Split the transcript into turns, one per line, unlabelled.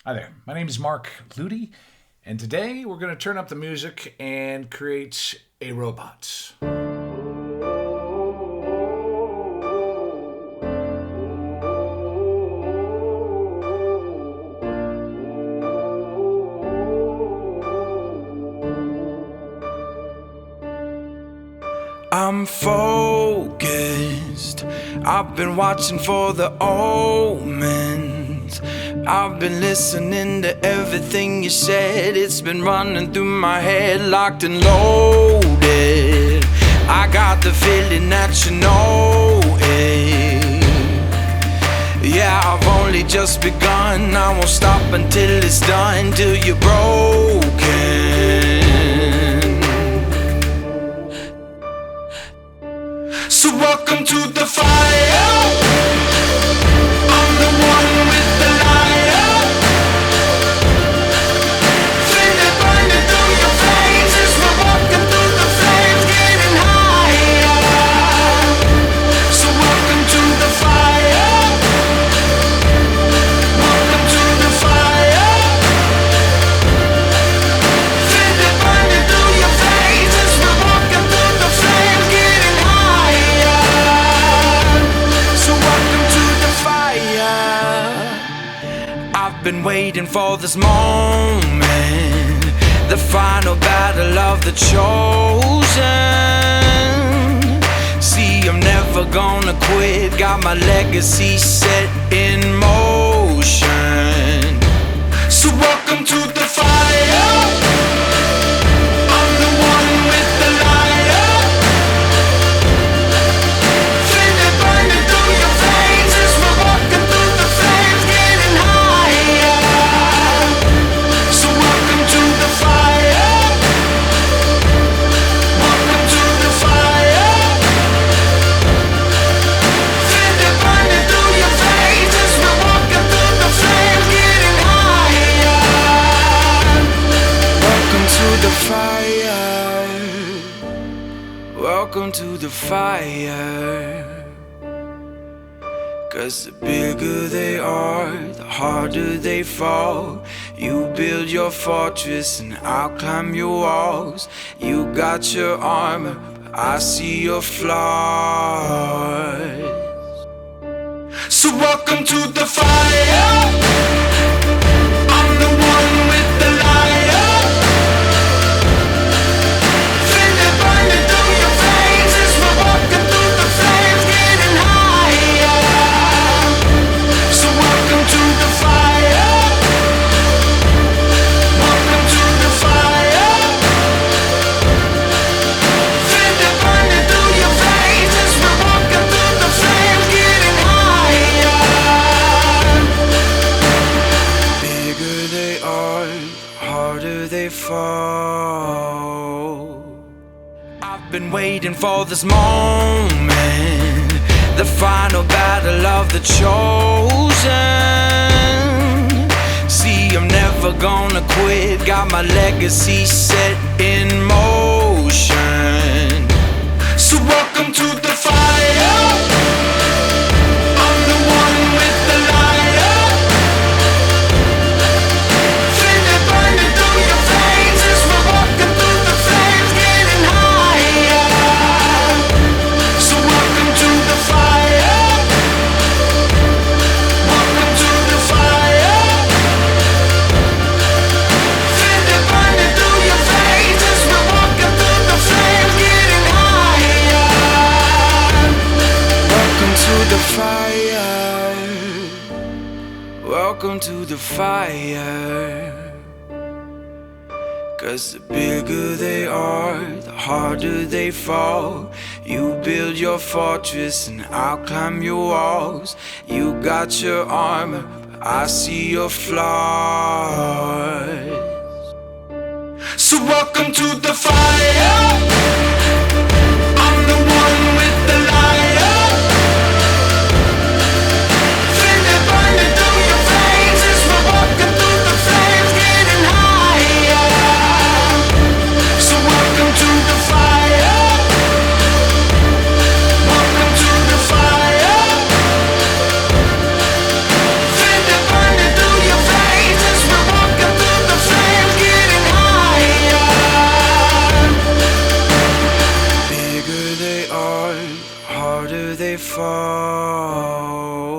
Hi there, my name is Mark Ludi, and today we're going to turn up the music and create a robot.
I'm focused. I've been watching for the omens. I've been listening to everything you said. It's been running through my head, locked and loaded. I got the feeling that you know it. Yeah, I've only just begun. I won't stop until it's done, till you're broken. So welcome to the fire. I'm the one with the liar. Feel it burning through your veins as we're walking through the flames, getting higher. So welcome to the fire. Welcome to the fire. Feel it burning through your veins as we're walking through the flames, getting higher. So welcome to the fire. I've been waiting for this moment, the final battle of the chosen. See, I'm never gonna quit, got my legacy set in motion. So welcome to the fire. I'm the one with the liar. Feel it burning through your veins as we're walking through the flames, getting higher. So welcome to the fire. Welcome to the fire. Feel it burning through your veins as we're walking through the flames, getting higher. Welcome to the fire. Welcome to the fire. 'Cause the bigger they are, the harder they fall. You build your fortress and I'll climb your walls. You got your armor, but I see your flaws. So welcome to the fire. I'm the one with the liar. Feel it burning through your veins as we're walking through the flames, getting higher. So welcome to the fire. Welcome to the fire. Feel it burning through your veins as we're walking through the flames, getting higher. Bigger they are, the harder they fall. I've been waiting for this moment, the final battle of the chosen. See, I'm never gonna quit, got my legacy set in motion. So welcome to the fire. I'm the one with the liar. Feel it burning through your veins as we're walking through the flames, getting higher. So welcome to the fire. Welcome to the fire. Feel it burning through your veins as we're walking through the flames, getting higher. Welcome to the fire. Welcome to the fire. 'Cause the bigger they are, the harder they fall. You build your fortress and I'll climb your walls. You got your armor, but I see your flaws. So welcome to the fire. I'm the one with the liar. Feel it burning through your veins as we're walking through the flames, getting higher. So welcome to the fire. Welcome to the fire. Feel it burning through your veins as fall.